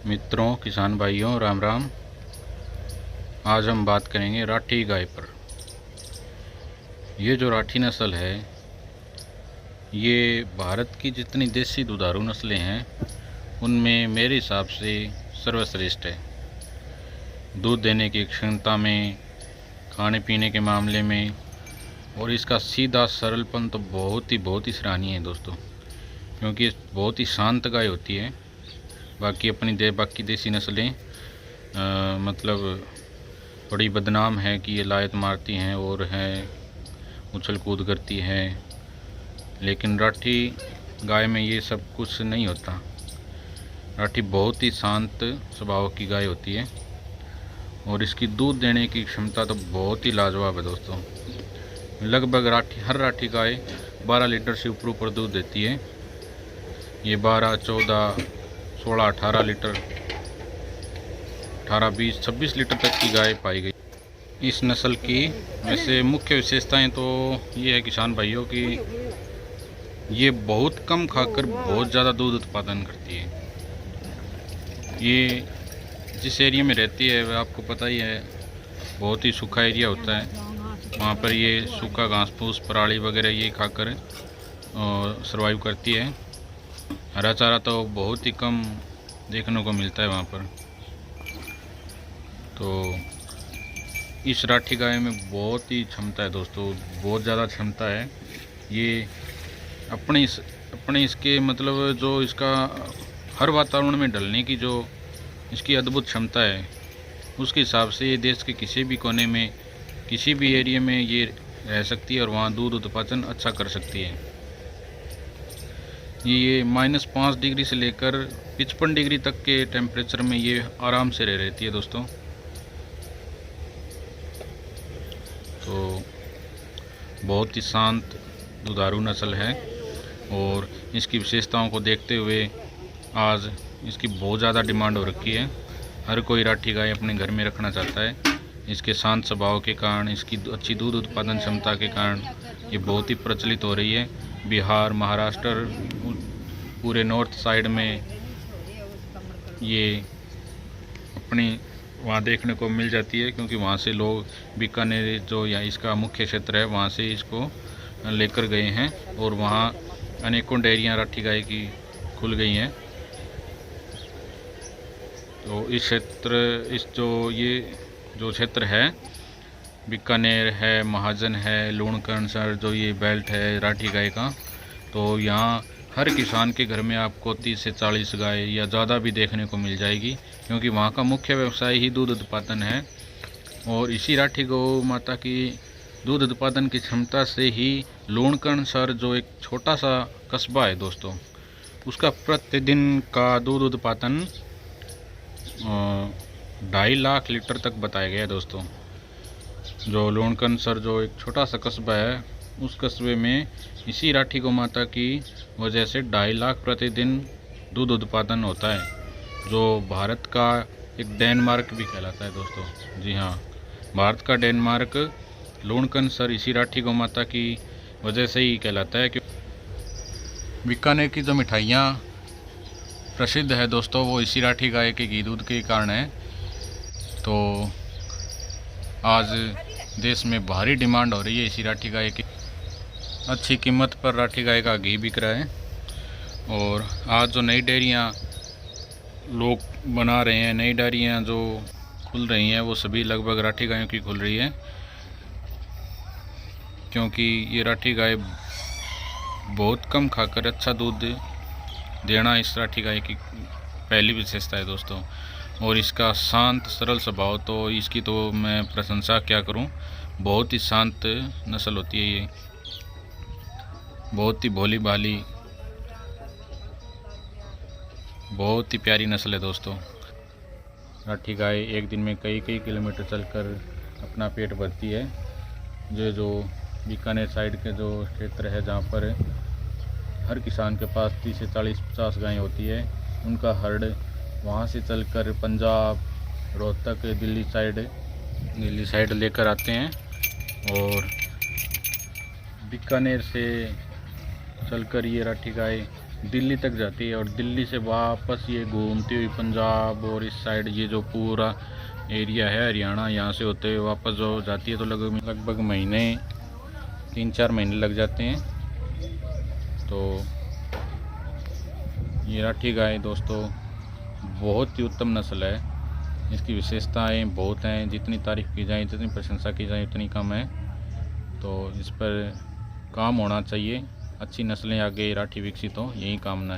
मित्रों, किसान भाइयों, राम राम। आज हम बात करेंगे राठी गाय पर। ये जो राठी नस्ल है, ये भारत की जितनी देसी दुधारू नस्लें हैं उनमें मेरे हिसाब से सर्वश्रेष्ठ है। दूध देने की क्षमता में, खाने पीने के मामले में और इसका सीधा सरलपन तो बहुत ही सराहनीय है दोस्तों, क्योंकि ये बहुत ही शांत गाय होती है। बाकी देसी नस्लें मतलब बड़ी बदनाम है कि ये लायत मारती हैं और हैं उछल कूद करती हैं, लेकिन राठी गाय में ये सब कुछ नहीं होता। राठी बहुत ही शांत स्वभाव की गाय होती है और इसकी दूध देने की क्षमता तो बहुत ही लाजवाब है दोस्तों। लगभग हर राठी गाय 12 लीटर से ऊपर दूध देती है। ये 12, 14, 16, 18 लीटर, 18, 20, 26 लीटर तक की गाय पाई गई। इस नस्ल की वैसे मुख्य विशेषताएं तो ये है किसान भाइयों की, ये बहुत कम खाकर बहुत ज़्यादा दूध उत्पादन करती है। ये जिस एरिया में रहती है वह आपको पता ही है, बहुत ही सूखा एरिया होता है। वहाँ पर ये सूखा घास फूस, पराली वगैरह ये खाकर सर्वाइव करती है। हरा चारा तो बहुत ही कम देखने को मिलता है वहाँ पर। तो इस राठी गाय में बहुत ही क्षमता है दोस्तों, बहुत ज़्यादा क्षमता है। ये अपने इसके मतलब जो इसका हर वातावरण में ढलने की जो इसकी अद्भुत क्षमता है, उसके हिसाब से ये देश के किसी भी कोने में, किसी भी एरिया में ये रह सकती है और वहाँ दूध उत्पादन अच्छा कर सकती है। ये -5 डिग्री से लेकर 55 डिग्री तक के टेम्परेचर में ये आराम से रह रहती है दोस्तों। तो बहुत ही शांत दुधारू नस्ल है और इसकी विशेषताओं को देखते हुए आज इसकी बहुत ज़्यादा डिमांड हो रखी है। हर कोई राठी गाय अपने घर में रखना चाहता है। इसके शांत स्वभाव के कारण, इसकी अच्छी दूध उत्पादन क्षमता के कारण ये बहुत ही प्रचलित हो रही है। बिहार, महाराष्ट्र, पूरे नॉर्थ साइड में ये अपनी वहाँ देखने को मिल जाती है, क्योंकि वहाँ से लोग बीकानेर जो या इसका मुख्य क्षेत्र है वहाँ से इसको लेकर गए हैं और वहाँ अनेकों डेयरियाँ राठी गाय की खुल गई हैं। तो इस क्षेत्र है, बीकानेर है, महाजन है, लूणकरणसर जो ये बेल्ट है राठी गाय का, तो यहाँ हर किसान के घर में आपको 30 से 40 गाय या ज़्यादा भी देखने को मिल जाएगी, क्योंकि वहाँ का मुख्य व्यवसाय ही दूध उत्पादन है। और इसी राठी गौ माता की दूध उत्पादन की क्षमता से ही लूणकरणसर जो एक छोटा सा कस्बा है दोस्तों, उसका प्रतिदिन का दूध उत्पादन 2.5 लाख लीटर तक बताया गया है दोस्तों। जो लूणकरणसर जो एक छोटा सा कस्बा है, उस कस्बे में इसी राठी गौ माता की वजह से 2.5 लाख प्रतिदिन दूध उत्पादन होता है, जो भारत का एक डेनमार्क भी कहलाता है दोस्तों। जी हाँ, भारत का डेनमार्क लूणकरणसर इसी राठी गौ माता की वजह से ही कहलाता है। क्योंकि बीकानेर की जो मिठाइयाँ प्रसिद्ध है दोस्तों, वो इसी राठी गाय के घी दूध के कारण है। तो आज देश में भारी डिमांड हो रही है इसी राठी गाय की। अच्छी कीमत पर राठी गाय का घी बिक रहा है। और आज जो नई डेयरियाँ लोग बना रहे हैं, नई डेयरियाँ जो खुल रही हैं, वो सभी लगभग राठी गायों की खुल रही है, क्योंकि ये राठी गाय बहुत कम खाकर अच्छा दूध देना इस राठी गाय की पहली विशेषता है दोस्तों। और इसका शांत सरल स्वभाव, तो इसकी तो मैं प्रशंसा क्या करूं, बहुत ही शांत नस्ल होती है ये, बहुत ही भोली भाली, बहुत ही प्यारी नस्ल है दोस्तों। राठी गाय एक दिन में कई किलोमीटर चलकर अपना पेट भरती है। जो बीकानेर साइड के जो क्षेत्र है, जहाँ पर हर किसान के पास 30 से 40-50 गायें होती है, उनका हर्ड वहाँ से चलकर पंजाब, रोहतक, दिल्ली साइड लेकर आते हैं और बीकानेर से चलकर ये राठी गाय दिल्ली तक जाती है और दिल्ली से वापस ये घूमती हुई पंजाब और इस साइड ये जो पूरा एरिया है हरियाणा, यहाँ से होते हुए वापस जो जाती है तो लगभग महीने 3-4 महीने लग जाते हैं। तो ये राठी गाय दोस्तों बहुत ही उत्तम नस्ल है। इसकी विशेषताएं बहुत हैं, जितनी तारीफ़ की जाए, जितनी प्रशंसा की जाए उतनी कम है। तो इस पर काम होना चाहिए, अच्छी नस्लें आगे राठी विकसित हो, यही कामना है।